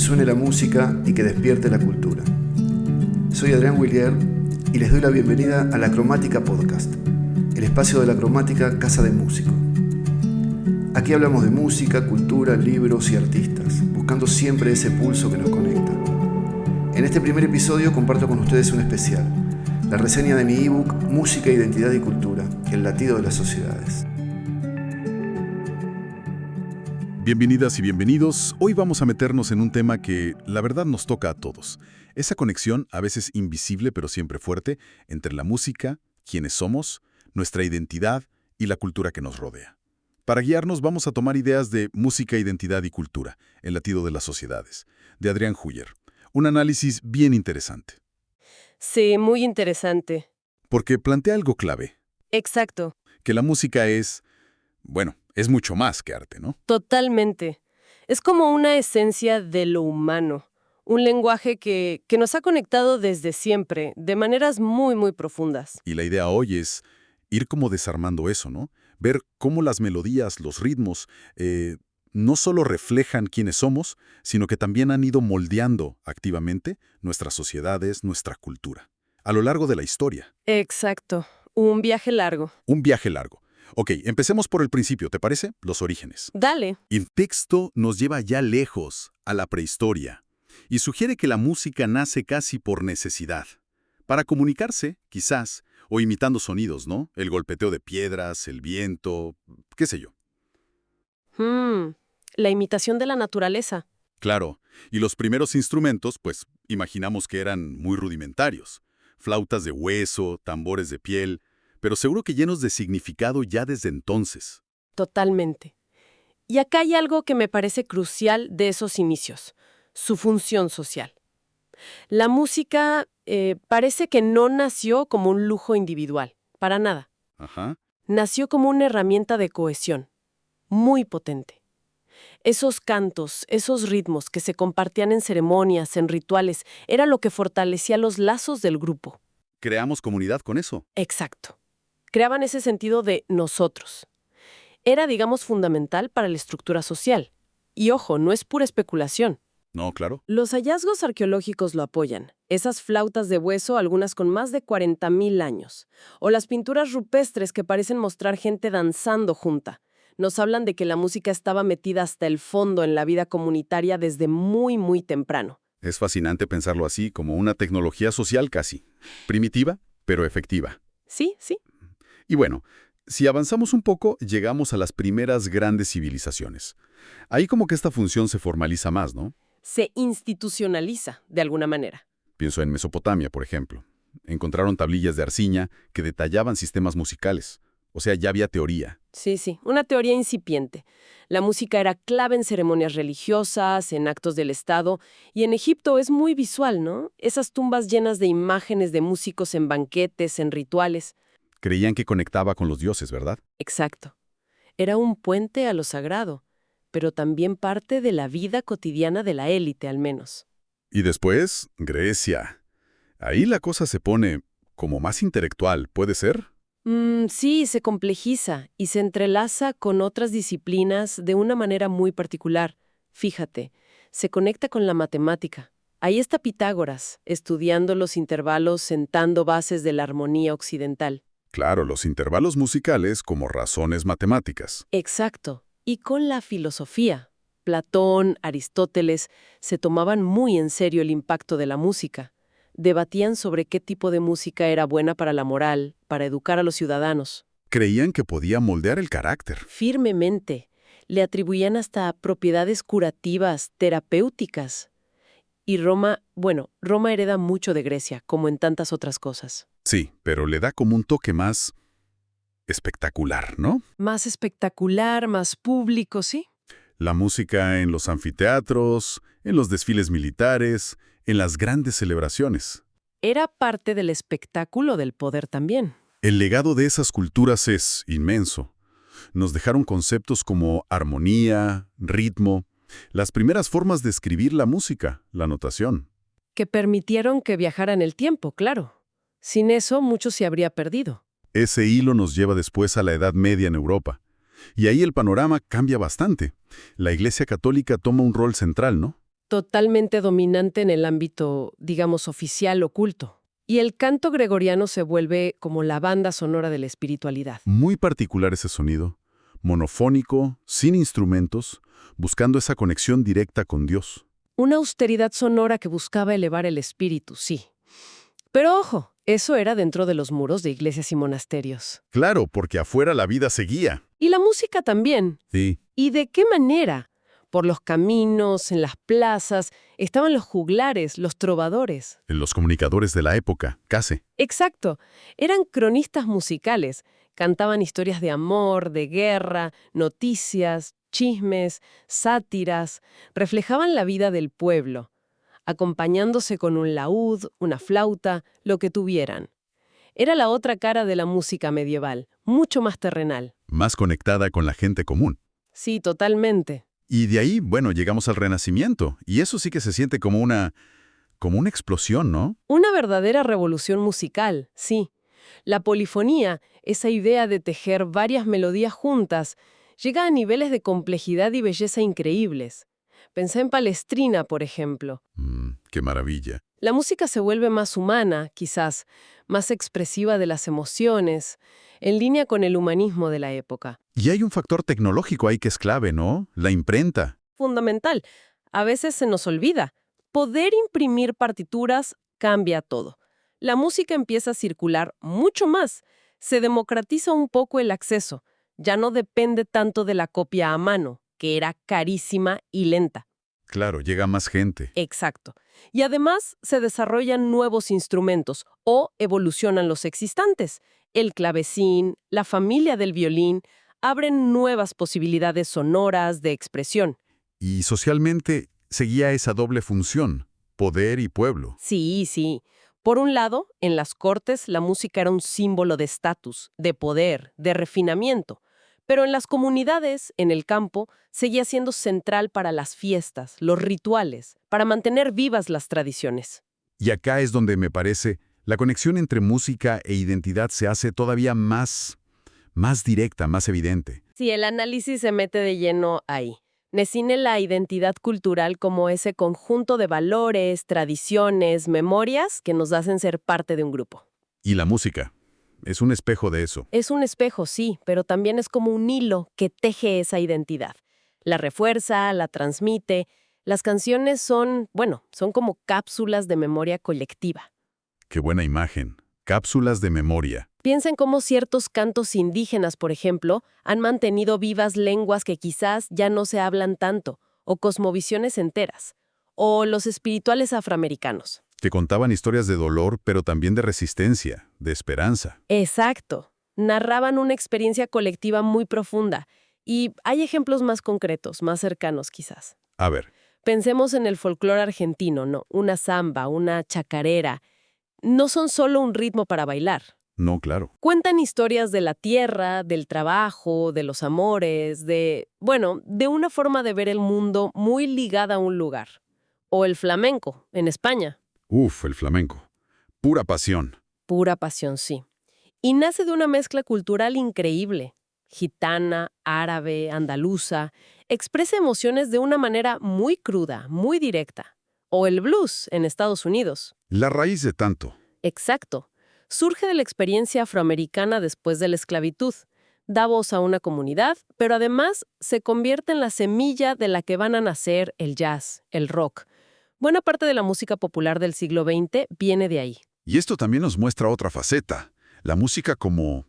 suene la música y que despierte la cultura. Soy Adrián Willier y les doy la bienvenida a La Cromática Podcast, el espacio de La Cromática Casa de Músico. Aquí hablamos de música, cultura, libros y artistas, buscando siempre ese pulso que nos conecta. En este primer episodio comparto con ustedes un especial, la reseña de mi ebook Música, Identidad y Cultura, el latido de las sociedades. Bienvenidas y bienvenidos. Hoy vamos a meternos en un tema que, la verdad, nos toca a todos. Esa conexión, a veces invisible pero siempre fuerte, entre la música, quiénes somos, nuestra identidad y la cultura que nos rodea. Para guiarnos vamos a tomar ideas de Música, Identidad y Cultura, el latido de las sociedades, de Adrián Huyer. Un análisis bien interesante. Sí, muy interesante. Porque plantea algo clave, Exacto, que la música es, es mucho más que arte, ¿no? totalmente. Es como una esencia de lo humano, un lenguaje que nos ha conectado desde siempre, de maneras muy, muy profundas. Y la idea hoy es ir como desarmando eso, ¿no? Ver cómo las melodías, los ritmos, no solo reflejan quiénes somos, sino que también han ido moldeando activamente nuestras sociedades, nuestra cultura, a lo largo de la historia. Exacto, un viaje largo. Un viaje largo. Ok, empecemos por el principio, ¿te parece? Los orígenes. Dale. El texto nos lleva ya lejos, a la prehistoria, y sugiere que la música nace casi por necesidad. Para comunicarse, quizás, o imitando sonidos, ¿no? El golpeteo de piedras, el viento, qué sé yo. La imitación de la naturaleza. Claro, y los primeros instrumentos, pues, imaginamos que eran muy rudimentarios. Flautas de hueso, tambores de piel, pero seguro que llenos de significado ya desde entonces. Totalmente. Y acá hay algo que me parece crucial de esos inicios, su función social. La música parece que no nació como un lujo individual, para nada. Ajá. Nació como una herramienta de cohesión, muy potente. Esos cantos, esos ritmos que se compartían en ceremonias, en rituales, era lo que fortalecía los lazos del grupo. Creamos comunidad con eso. Exacto. Creaban ese sentido de nosotros. Era, digamos, fundamental para la estructura social. Y ojo, no es pura especulación. No, claro. Los hallazgos arqueológicos lo apoyan. Esas flautas de hueso, algunas con más de 40.000 años. O las pinturas rupestres que parecen mostrar gente danzando junta. Nos hablan de que la música estaba metida hasta el fondo en la vida comunitaria desde muy, muy temprano. Es fascinante pensarlo así, como una tecnología social casi. Primitiva, pero efectiva. Sí, sí. Y bueno, si avanzamos un poco, llegamos a las primeras grandes civilizaciones. Ahí como que esta función se formaliza más, ¿no? Se institucionaliza, de alguna manera. Pienso en Mesopotamia, por ejemplo. Encontraron tablillas de arcilla que detallaban sistemas musicales. O sea, ya había teoría. Sí, sí, una teoría incipiente. La música era clave en ceremonias religiosas, en actos del Estado, y en Egipto es muy visual, ¿no? Esas tumbas llenas de imágenes de músicos en banquetes, en rituales. Creían que conectaba con los dioses, ¿verdad? Exacto. Era un puente a lo sagrado, pero también parte de la vida cotidiana de la élite, al menos. Y después, Grecia. Ahí la cosa se pone como más intelectual, ¿puede ser? Sí, se complejiza y se entrelaza con otras disciplinas de una manera muy particular. Fíjate, se conecta con la matemática. Ahí está Pitágoras, estudiando los intervalos, sentando bases de la armonía occidental. Claro, los intervalos musicales como razones matemáticas. Exacto. Y con la filosofía. Platón, Aristóteles, se tomaban muy en serio el impacto de la música. Debatían sobre qué tipo de música era buena para la moral, para educar a los ciudadanos. Creían que podía moldear el carácter. Firmemente. Le atribuían hasta propiedades curativas, terapéuticas. Y Roma hereda mucho de Grecia, como en tantas otras cosas. Sí, pero le da como un toque más espectacular, ¿no? Más espectacular, más público, ¿sí? La música en los anfiteatros, en los desfiles militares, en las grandes celebraciones. Era parte del espectáculo del poder también. El legado de esas culturas es inmenso. Nos dejaron conceptos como armonía, ritmo, las primeras formas de escribir la música, la notación. Que permitieron que viajara en el tiempo, claro. Sin eso, mucho se habría perdido. Ese hilo nos lleva después a la Edad Media en Europa. Y ahí el panorama cambia bastante. La Iglesia Católica toma un rol central, ¿no? totalmente dominante en el ámbito, digamos, oficial oculto. Y el canto gregoriano se vuelve como la banda sonora de la espiritualidad. Muy particular ese sonido, monofónico, sin instrumentos, buscando esa conexión directa con Dios. Una austeridad sonora que buscaba elevar el espíritu, sí. Pero ojo, eso era dentro de los muros de iglesias y monasterios. Claro, porque afuera la vida seguía. Y la música también. Sí. ¿Y de qué manera? Por los caminos, en las plazas, estaban los juglares, los trovadores. Los comunicadores de la época, casi. Exacto, eran cronistas musicales. Cantaban historias de amor, de guerra, noticias, chismes, sátiras. Reflejaban la vida del pueblo, acompañándose con un laúd, una flauta, lo que tuvieran. Era la otra cara de la música medieval, mucho más terrenal. Más conectada con la gente común. Sí, totalmente. Y de ahí, bueno, llegamos al Renacimiento. Y eso sí que se siente como una explosión, ¿no? Una verdadera revolución musical, sí. La polifonía, esa idea de tejer varias melodías juntas, llega a niveles de complejidad y belleza increíbles. Pensé en Palestrina, por ejemplo. Qué maravilla. La música se vuelve más humana, quizás, más expresiva de las emociones, en línea con el humanismo de la época. Y hay un factor tecnológico ahí que es clave, ¿no? La imprenta. Fundamental. A veces se nos olvida. Poder imprimir partituras cambia todo. La música empieza a circular mucho más. Se democratiza un poco el acceso. Ya no depende tanto de la copia a mano, que era carísima y lenta. Claro, llega más gente. Exacto. Y además se desarrollan nuevos instrumentos o evolucionan los existentes. El clavecín, la familia del violín, abren nuevas posibilidades sonoras de expresión. Y socialmente seguía esa doble función, poder y pueblo. Sí, sí. Por un lado, en las cortes la música era un símbolo de estatus, de poder, de refinamiento. Pero en las comunidades, en el campo, seguía siendo central para las fiestas, los rituales, para mantener vivas las tradiciones. Y acá es donde me parece, la conexión entre música e identidad se hace todavía más directa, más evidente. Sí, el análisis se mete de lleno ahí. Define la identidad cultural como ese conjunto de valores, tradiciones, memorias que nos hacen ser parte de un grupo. Y la música es un espejo de eso. Es un espejo, sí, pero también es como un hilo que teje esa identidad. La refuerza, la transmite. Las canciones son como cápsulas de memoria colectiva. Qué buena imagen. Cápsulas de memoria. Piensen cómo ciertos cantos indígenas, por ejemplo, han mantenido vivas lenguas que quizás ya no se hablan tanto, o cosmovisiones enteras, o los espirituales afroamericanos. Que contaban historias de dolor, pero también de resistencia, de esperanza. Exacto. Narraban una experiencia colectiva muy profunda. Y hay ejemplos más concretos, más cercanos quizás. A ver. Pensemos en el folclore argentino, ¿no? Una samba, una chacarera. No son solo un ritmo para bailar. No, claro. Cuentan historias de la tierra, del trabajo, de los amores, de una forma de ver el mundo muy ligada a un lugar. O el flamenco, en España. Uf, el flamenco. Pura pasión. Pura pasión, sí. Y nace de una mezcla cultural increíble. Gitana, árabe, andaluza. Expresa emociones de una manera muy cruda, muy directa. O el blues, en Estados Unidos. La raíz de tanto. Exacto. Surge de la experiencia afroamericana después de la esclavitud. Da voz a una comunidad, pero además se convierte en la semilla de la que van a nacer el jazz, el rock. Buena parte de la música popular del siglo XX viene de ahí. Y esto también nos muestra otra faceta. La música como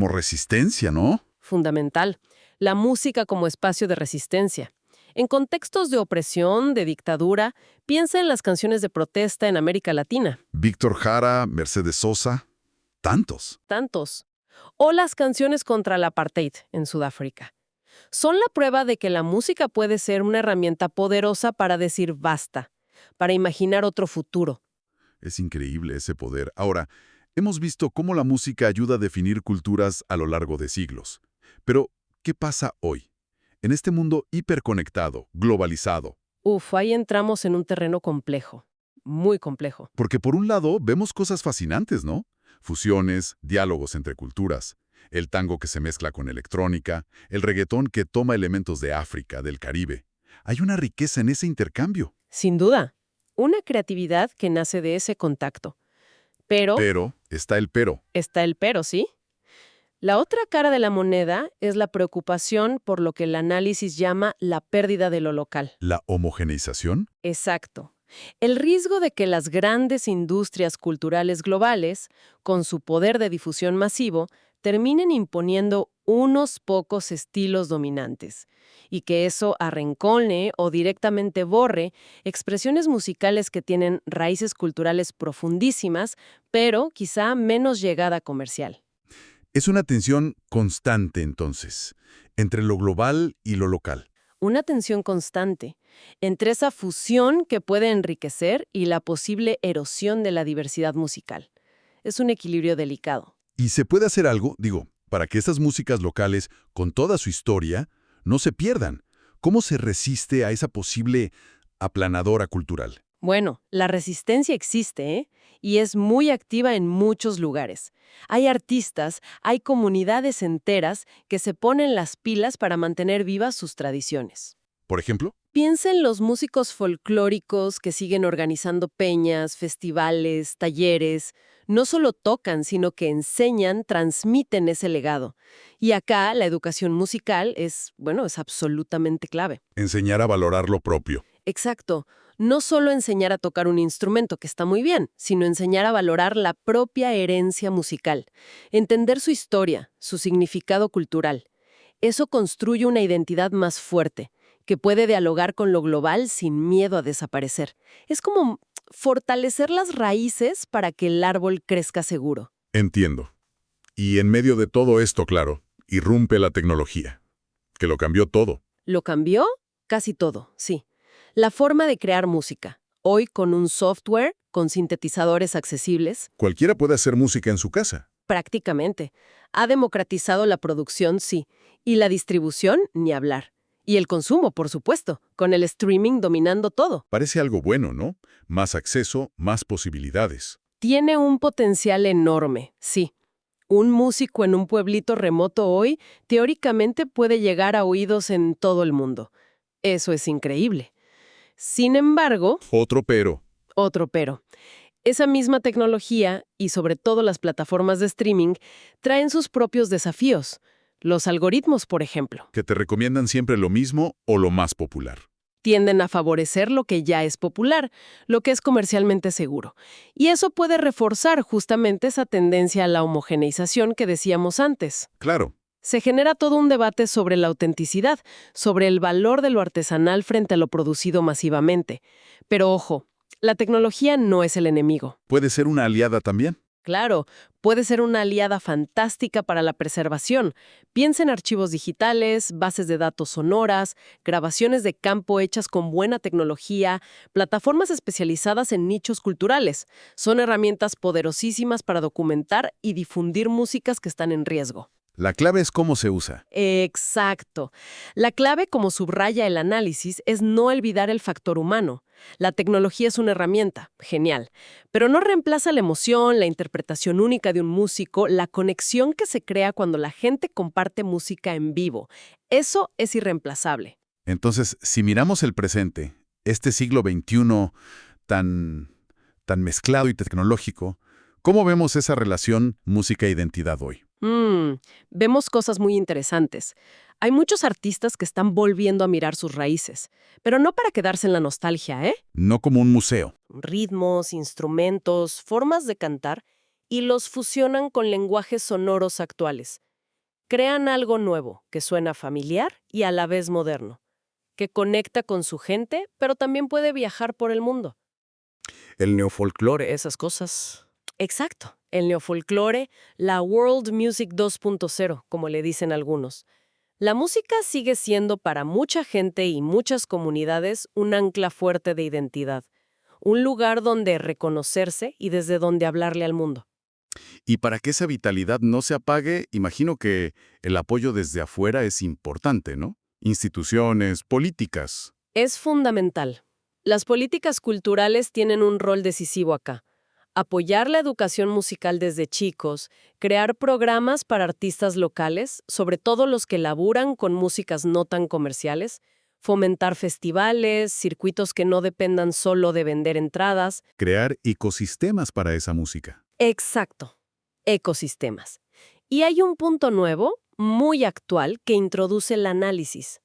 resistencia, ¿no? Fundamental. La música como espacio de resistencia. En contextos de opresión, de dictadura, piensa en las canciones de protesta en América Latina. Víctor Jara, Mercedes Sosa, tantos. Tantos. O las canciones contra el apartheid en Sudáfrica. Son la prueba de que la música puede ser una herramienta poderosa para decir basta, para imaginar otro futuro. Es increíble ese poder. Ahora, hemos visto cómo la música ayuda a definir culturas a lo largo de siglos. Pero, ¿qué pasa hoy? En este mundo hiperconectado, globalizado. Ahí entramos en un terreno complejo, muy complejo. Porque por un lado vemos cosas fascinantes, ¿no? Fusiones, diálogos entre culturas, el tango que se mezcla con electrónica, el reggaetón que toma elementos de África, del Caribe. Hay una riqueza en ese intercambio. Sin duda, una creatividad que nace de ese contacto. Pero Pero, está el pero. está el pero, ¿sí? La otra cara de la moneda es la preocupación por lo que el análisis llama la pérdida de lo local. ¿La homogeneización? Exacto. El riesgo de que las grandes industrias culturales globales, con su poder de difusión masivo, terminen imponiendo unos pocos estilos dominantes, y que eso arrincoне o directamente borre expresiones musicales que tienen raíces culturales profundísimas, pero quizá menos llegada comercial. Es una tensión constante, entonces, entre lo global y lo local. Una tensión constante entre esa fusión que puede enriquecer y la posible erosión de la diversidad musical. Es un equilibrio delicado. ¿Y se puede hacer algo, para que estas músicas locales, con toda su historia, no se pierdan? ¿Cómo se resiste a esa posible aplanadora cultural? Bueno, la resistencia existe, ¿eh? Y es muy activa en muchos lugares. Hay artistas, hay comunidades enteras que se ponen las pilas para mantener vivas sus tradiciones. Por ejemplo, Piensa en los músicos folclóricos que siguen organizando peñas, festivales, talleres. No solo tocan, sino que enseñan, transmiten ese legado. Y acá la educación musical es absolutamente clave. enseñar a valorar lo propio. Exacto. No solo enseñar a tocar un instrumento, que está muy bien, sino enseñar a valorar la propia herencia musical, entender su historia, su significado cultural. Eso construye una identidad más fuerte, que puede dialogar con lo global sin miedo a desaparecer. Es como fortalecer las raíces para que el árbol crezca seguro. Entiendo. Y en medio de todo esto, claro, irrumpe la tecnología, que lo cambió todo. ¿Lo cambió? Casi todo, sí. La forma de crear música. Hoy con un software, con sintetizadores accesibles, Cualquiera puede hacer música en su casa. prácticamente. Ha democratizado la producción, sí. Y la distribución, ni hablar. Y el consumo, por supuesto, con el streaming dominando todo. Parece algo bueno, ¿no? Más acceso, más posibilidades. Tiene un potencial enorme, sí. Un músico en un pueblito remoto hoy, teóricamente puede llegar a oídos en todo el mundo. Eso es increíble. Sin embargo, Otro pero. otro pero. Esa misma tecnología, y sobre todo las plataformas de streaming, traen sus propios desafíos. Los algoritmos, por ejemplo, Que te recomiendan siempre lo mismo o lo más popular. tienden a favorecer lo que ya es popular, lo que es comercialmente seguro. Y eso puede reforzar justamente esa tendencia a la homogeneización que decíamos antes. Claro. Se genera todo un debate sobre la autenticidad, sobre el valor de lo artesanal frente a lo producido masivamente. Pero ojo, la tecnología no es el enemigo. Puede ser una aliada también. Claro, puede ser una aliada fantástica para la preservación. Piensa en archivos digitales, bases de datos sonoras, grabaciones de campo hechas con buena tecnología, plataformas especializadas en nichos culturales. Son herramientas poderosísimas para documentar y difundir músicas que están en riesgo. La clave es cómo se usa. Exacto. La clave, como subraya el análisis, es no olvidar el factor humano. La tecnología es una herramienta, genial, pero no reemplaza la emoción, la interpretación única de un músico, la conexión que se crea cuando la gente comparte música en vivo. Eso es irreemplazable. Entonces, si miramos el presente, este siglo XXI tan mezclado y tecnológico, ¿cómo vemos esa relación música-identidad hoy? Vemos cosas muy interesantes. Hay muchos artistas que están volviendo a mirar sus raíces, pero no para quedarse en la nostalgia, ¿eh? No como un museo. Ritmos, instrumentos, formas de cantar, y los fusionan con lenguajes sonoros actuales. Crean algo nuevo, que suena familiar y a la vez moderno, que conecta con su gente, pero también puede viajar por el mundo. El neofolclore, esas cosas. Exacto, el neofolclore, la World Music 2.0, como le dicen algunos. La música sigue siendo para mucha gente y muchas comunidades un ancla fuerte de identidad, un lugar donde reconocerse y desde donde hablarle al mundo. Y para que esa vitalidad no se apague, imagino que el apoyo desde afuera es importante, ¿no? Instituciones, políticas. Es fundamental. Las políticas culturales tienen un rol decisivo acá. Apoyar la educación musical desde chicos, crear programas para artistas locales, sobre todo los que laburan con músicas no tan comerciales, fomentar festivales, circuitos que no dependan solo de vender entradas. Crear ecosistemas para esa música. Exacto, ecosistemas. Y hay un punto nuevo, muy actual, que introduce el análisis: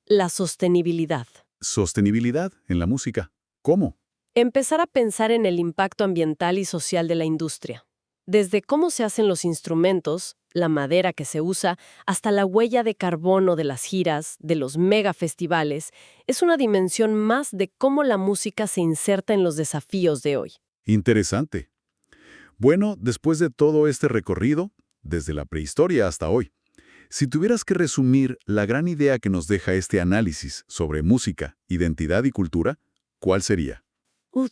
la sostenibilidad. Sostenibilidad en la música. ¿Cómo? Empezar a pensar en el impacto ambiental y social de la industria. Desde cómo se hacen los instrumentos, la madera que se usa, hasta la huella de carbono de las giras, de los megafestivales, es una dimensión más de cómo la música se inserta en los desafíos de hoy. Interesante. Bueno, después de todo este recorrido, desde la prehistoria hasta hoy, si tuvieras que resumir la gran idea que nos deja este análisis sobre música, identidad y cultura, ¿cuál sería?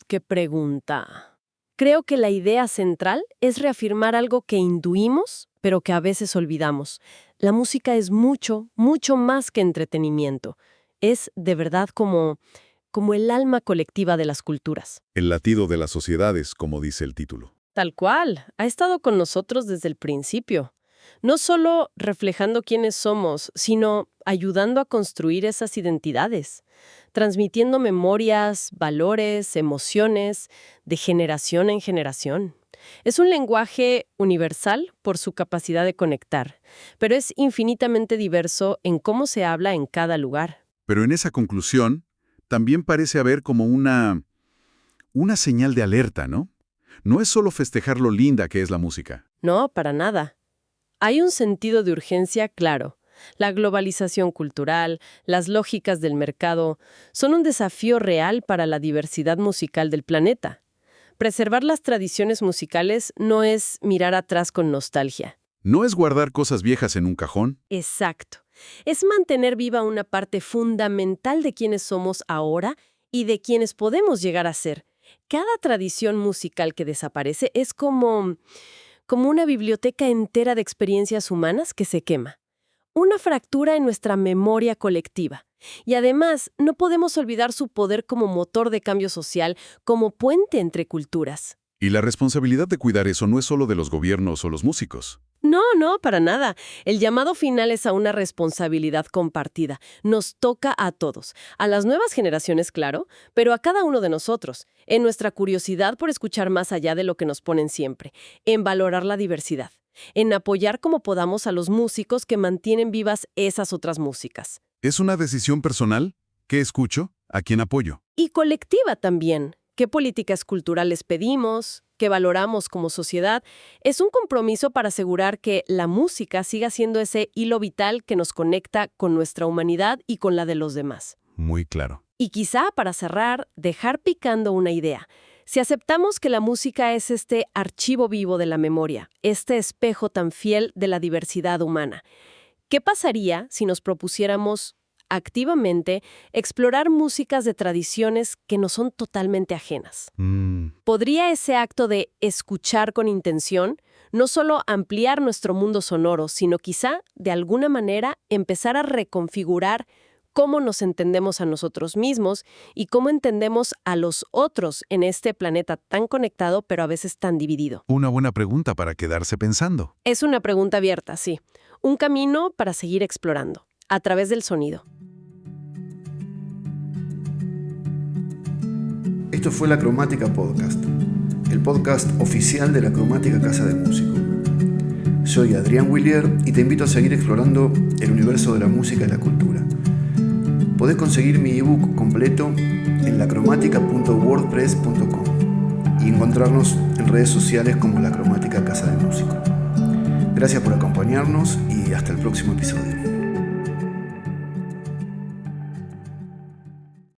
¡Qué pregunta! Creo que la idea central es reafirmar algo que intuimos, pero que a veces olvidamos. La música es mucho, mucho más que entretenimiento. Es, de verdad, como el alma colectiva de las culturas. El latido de las sociedades, como dice el título. Tal cual, ha estado con nosotros desde el principio. No solo reflejando quiénes somos, sino ayudando a construir esas identidades, transmitiendo memorias, valores, emociones, de generación en generación. Es un lenguaje universal por su capacidad de conectar, pero es infinitamente diverso en cómo se habla en cada lugar. Pero en esa conclusión, también parece haber como una señal de alerta, ¿no? No es solo festejar lo linda que es la música. No, para nada. Hay un sentido de urgencia claro. La globalización cultural, las lógicas del mercado, son un desafío real para la diversidad musical del planeta. Preservar las tradiciones musicales no es mirar atrás con nostalgia. No es guardar cosas viejas en un cajón. Exacto. Es mantener viva una parte fundamental de quienes somos ahora y de quienes podemos llegar a ser. Cada tradición musical que desaparece es como una biblioteca entera de experiencias humanas que se quema. Una fractura en nuestra memoria colectiva. Y además, no podemos olvidar su poder como motor de cambio social, como puente entre culturas. Y la responsabilidad de cuidar eso no es solo de los gobiernos o los músicos. No, para nada. El llamado final es a una responsabilidad compartida. Nos toca a todos. A las nuevas generaciones, claro, pero a cada uno de nosotros. En nuestra curiosidad por escuchar más allá de lo que nos ponen siempre. En valorar la diversidad. En apoyar como podamos a los músicos que mantienen vivas esas otras músicas. ¿Es una decisión personal? ¿Qué escucho? ¿A quién apoyo? Y colectiva también. ¿Qué políticas culturales pedimos? ¿Qué valoramos como sociedad? Es un compromiso para asegurar que la música siga siendo ese hilo vital que nos conecta con nuestra humanidad y con la de los demás. Muy claro. Y quizá, para cerrar, dejar picando una idea. Si aceptamos que la música es este archivo vivo de la memoria, este espejo tan fiel de la diversidad humana, ¿qué pasaría si nos propusiéramos activamente explorar músicas de tradiciones que nos son totalmente ajenas? ¿Podría ese acto de escuchar con intención no solo ampliar nuestro mundo sonoro, sino quizá, de alguna manera, empezar a reconfigurar cómo nos entendemos a nosotros mismos y cómo entendemos a los otros en este planeta tan conectado, pero a veces tan dividido? Una buena pregunta para quedarse pensando. Es una pregunta abierta, sí. Un camino para seguir explorando, a través del sonido. Esto fue La Cromática Podcast, el podcast oficial de La Cromática Casa de Músico. Soy Adrián Willier y te invito a seguir explorando el universo de la música y la cultura. Podés conseguir mi ebook completo en lacromática.wordpress.com y encontrarnos en redes sociales como La Cromática Casa de Músico. Gracias por acompañarnos y hasta el próximo episodio.